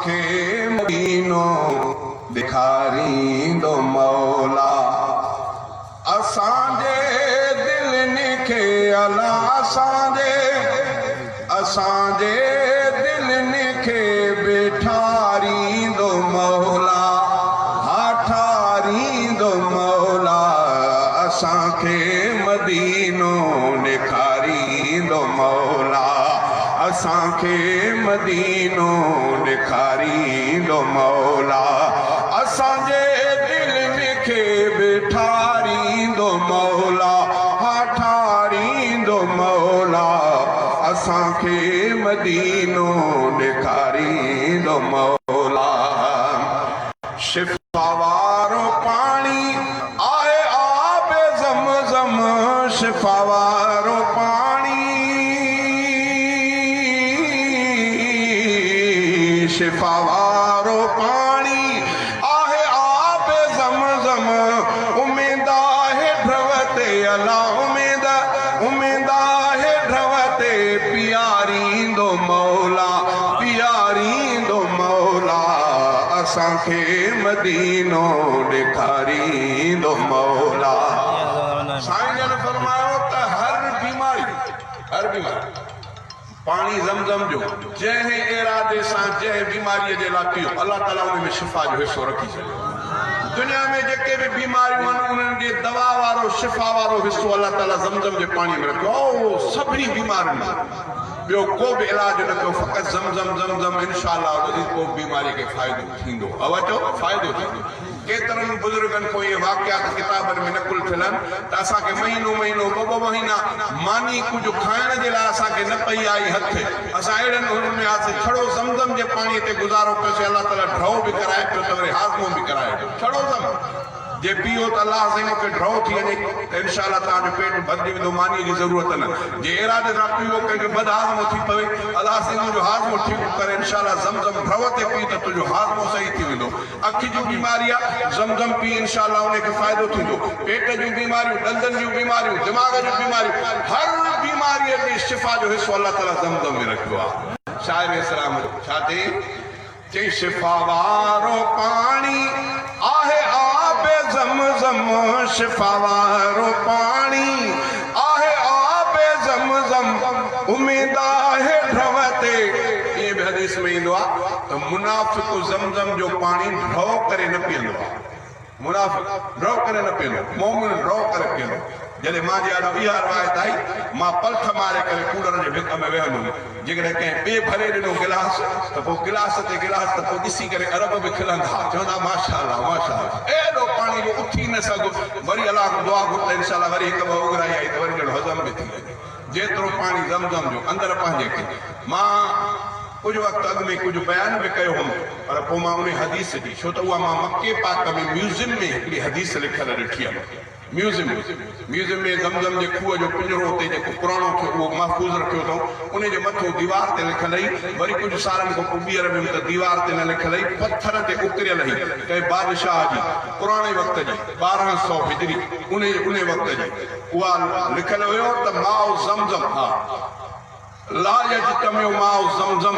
के मदीनो ॾेखारींदो मौला असांजे दिलनि खे अला असांजे दिलनि खे बेठारींदो मौला हा ठारींदो मौला असांखे मदीनो ॾेखारींदो मौला असांखे मदीनो ॾेखारींदो मौला असांजे दिलनि खे बेठारींदो मौला हा ठारींदो मौला असांखे मदीनो ॾेखारींदो मौला शिफा वारो पाणी आहे आबे ज़मज़म शिफा वारो पाणी शिफा वारो पाणी आहे आबे ज़मज़म उम्मीद आहे ढवते अला उम्मीद आहे ढवते पियारींदो मौला असांखे मदीनो ॾेखारींदो मौला साईं जन फरमायो त हर बीमारी पानी ज़मज़म जो जंहिं इरादे सां जंहिं बीमारीअ जे लाइ पियो अल्लाह ताला उन में शिफ़ा जो हिसो रखी छॾियो दुनिया में जेके भी बीमारियूं आहिनि उन्हनि जे दवा वारो शिफ़ा वारो हिसो अल्लाह ताला ज़मज़म जे पाणी में रखियो सभिनी बीमारियुनि में ॿियो को बि इलाज न कयो फ़क़ति ज़मज़म इंशाअल्लाह को बीमारी खे फ़ाइदो थींदो अवचो फ़ाइदो थींदो केतिरनि बुज़ुर्गनि को इहे वाक़ियात किताबनि में नकुल थियल आहिनि त असांखे महीनो ॿ महीना मानी कुझु खाइण जे लाइ असांखे न पई आई हथ असां अहिड़नि हुननि में आसीं छड़ो ज़मज़म जे पाणीअ ते गुज़ारो कयोसीं अल्लाह ताला ड्रौ बि कराए पियो त वरी हाज़मो बि कराए पियो छड़ो जे पियो त अल्लाह साईं मूंखे ड्रौ थी वञे त इंशाअल्लाह तव्हांजो पेट भरिजी वेंदो मानीअ जी ज़रूरत न जे इरादे सां पियो कंहिंखे बद हाज़मो थी पवे अल्लाह साईं तुंहिंजो हाज़मो ठीक करे इंशाअल्लाह ज़मज़म ड्रौ ते पी त तुंहिंजो हाज़मो सही थी वेंदो अखि जूं बीमारी आहे ज़मज़म पी इंशाअल्लाह उनखे फ़ाइदो थींदो पेट जूं बीमारियूं ॾंदनि जूं बीमारियूं दिमाग़ जूं बीमारियूं हर बीमारीअ जे शिफ़ा जो हिसो अल्लाह ताला ज़मज़म में रखियो आहे शाइर इस्लाम छा चई शिफ़ा वारो पाणी आहे आबे ज़मज़म शिफ़ा वारो पाणी आहे आबे ज़मज़म उम्मीद आहे ढवते ये भी हदीस में ईंदो आहे त मुनाफ़िक़ ज़मज़म जो पाणी ढौ करे न पीअंदो आहे मुनाफ़िक़ ढौ करे न पीअंदो मोमिन ढौ करे पीअंदो जॾहिं मां जे ॾाढो इहा रिवायत आई मां पलथ मारे करे कूलर जे भिक में वेहंदुमि जेकॾहिं कंहिं ॿिए भरे ॾिनो गिलास त पोइ गिलास ते गिलास त पोइ ॾिसी करे अरब बि खिलंदा चवंदा माशाअल्लाह एॾो पाणी जो उथी न सघो वरी अलाह खां दुआ घुर इंशाअल्लाह वरी हिकु ॿ उघराई आई त वरी ॼण हज़म बि थी वञे जेतिरो पाणी ज़मज़म जो अंदरि पंहिंजे खे मां कुझु वक़्तु अॻु में कुझु बयान बि कयो हुउमि पर पोइ मां उन हदीस जी छो त उहा मां मके पाक में म्यूज़ियम में हिकिड़ी हदीस लिखियल ॾिठी आहे म्यूज़ियम में ज़मज़म जे खूह जो पिंजरो हुते जेको पुराणो थियो उहो महफ़ूज़ रखियो अथऊं उन जे मथां दीवार ते लिखियल हुई वरी कुझु सालनि खां पोइ ॿीहर में त दीवार ते न लिखियल हुई पथर ते उकिरियल हुई कंहिं बादशाह जी पुराणे वक़्त जी 1200 हिजरी उन वक़्त जी उहा लिखियल हुयो त माउ ज़मज़म हा ला यजतमिउ माउ ज़मज़म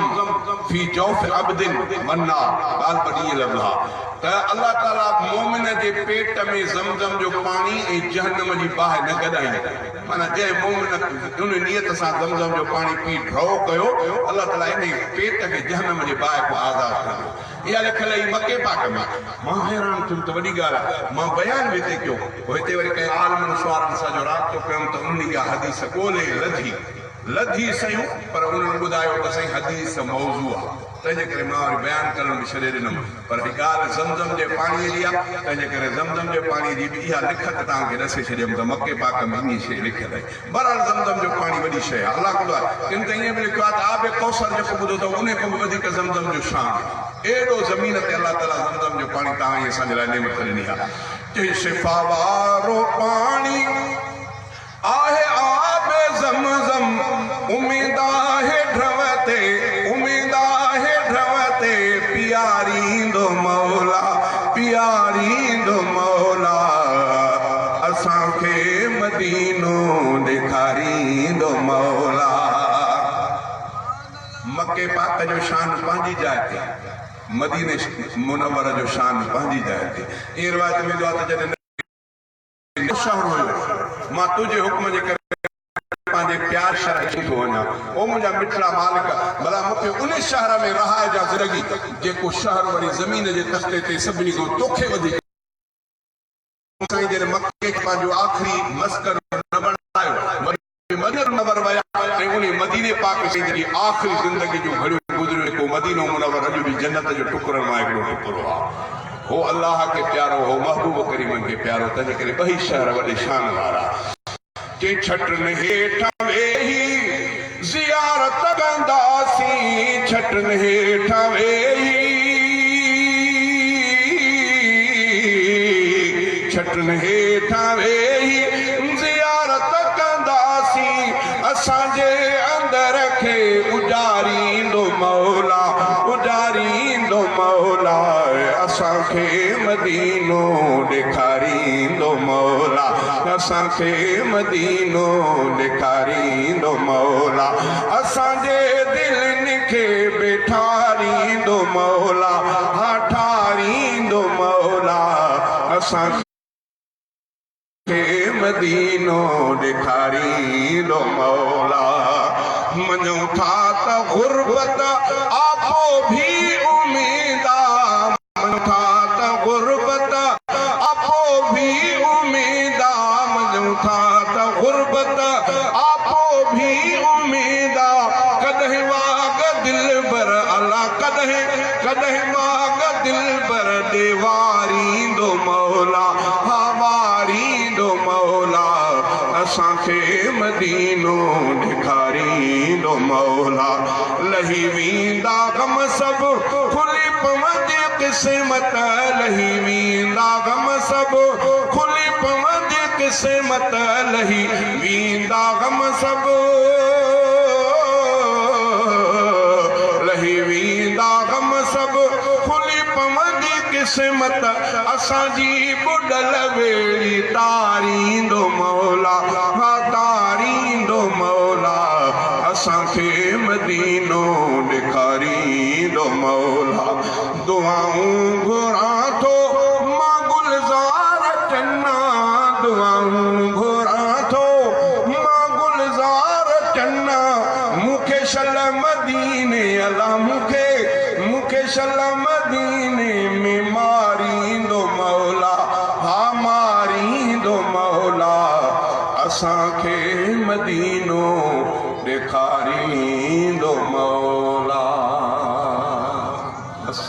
फी जौफ़ अब्दिन मन्ना ॻाल्हि बड़ी लफ़्ज़ त अल्लाह ताला मोमिन जे पेट में ज़मज़म जो पाणी ऐं जहन्नम जी बाहि न गॾाईंदा माना जंहिं मोमिन उन नियत सां ज़मज़म जो पाणी पी ड्रौ कयो अल्लाह ताला इन पेट खे जहन्नम जे बाहि खां आज़ादु कंदो इहा लिखियल हुई मके पाक में मां हैरान थियुमि त वॾी ॻाल्हि आहे मां बयान बि हिते कयो हिते वरी कंहिं आलमनि सुवारनि सां जो राब्तो कयुमि त उन इहा हदीस ॻोल्हे लधी सयूं पर उन्हनि ॿुधायो त साईं हदीस मौज़ू आहे तंहिंजे करे मां वरी बयान करण बि छॾे ॾिनमि पर हीअ ॻाल्हि ज़मज़म जे पाणीअ जी आहे तंहिंजे करे ज़मज़म जे पाणीअ जी बि इहा लिखत तव्हांखे ॾसे छॾियमि त मके पाक में इन शइ लिखियल आहे बहरहाल ज़मज़म जो पाणी वॾी शइ आहे अलाह ख़ुदा किन त ईअं बि लिखियो आहे त आबे कौसर जेको ॿुधो अथव उन खां बि वधीक ज़मज़म जो शान एॾो ज़मीन ते अलाह ताला ज़मज़म जो पाणी तव्हां असांजे लाइ नेमत ॾिनी आहे चई शिफ़ा वारो पाणी आहे आबे ज़मज़म उम्मीद आहे ढवते पियारींदो मौला असांखे मदीनो ॾेखारींदो मौला मके पाक जो शान पंहिंजी जाइ ते मदीने मुनव्वरा जो शान पंहिंजी जाइ ते ई रिवायत में दुआ त जॾहिं शहर हुयो मां तुंहिंजे हुक्म जे करे पंहिंजे प्यार शहर थो वञा ओ मुंहिंजा मिठड़ा मालिक भला मूंखे उन शहर में रहाए जा ज़िंदगी जेको शहर वरी ज़मीन जे तख़्ते ते सभिनी खां तोखे वधीक साईं जॾहिं मके खे पंहिंजो आख़िरी मस्कर न बणायो मदीनो मुनव्वर विया ऐं उन मदीने पाक जी जॾहिं आख़िरी ज़िंदगी जो घड़ियो गुज़रियो को मदीनो मुनव्वर अॼु बि जन्नत जो टुकड़नि मां हिकिड़ो टुकड़ो आहे हो अल्लाह के प्यारो हो महबूब करीमन के प्यारो तंहिंजे करे ॿई शहर वॾे शान वारा के छटन हेठ वेही ज़ियारत कंदासीं छटन हेठ वेही छटन हेठ वेही ज़ियारत कंदासीं असांजे अंदर खे उजारींदो मौला उजारींदो मौला असांखे मदीनो ॾेखारींदो मौला असांखे मदीनो ॾेखारींदो मौला असांजे दिलनि खे बेठारींदो मौला हा ठारींदो मौला असांखे मदीनो ॾेखारींदो मौला मञूं था त गुरबत आपो भी उम्मीदा मञूं था त गुरबत आपो भी उम्मीदा मञूं था त गुरबत आपो भी उम्मीदा कॾहिं वाग दिल बर अला कॾहिं वाग दिल बर ॾेवारींदो मौला हा वारींदो मौला असांखे मदीनो ॾेखारींदो मौला लही वेंदा गम सभु खुली पवंदी क़िस्मत लही वेंदा गम सभु खुली पवंदी क़िस्मत लही वेंदा गम सभु लही वेंदा गम सभु खुली पवंदी क़िस्मत असांजी बुॾल ॿेड़ी तारींदो मौला हा तारींदो मौला असांखे मदीनो ॾेखारींदो मौला दुआऊं घुरां थो मां गुलज़ार चन्ना दुआऊं घुरां थो मां गुलज़ार चन्ना मूंखे शल मदीने अला मूंखे शल मदीने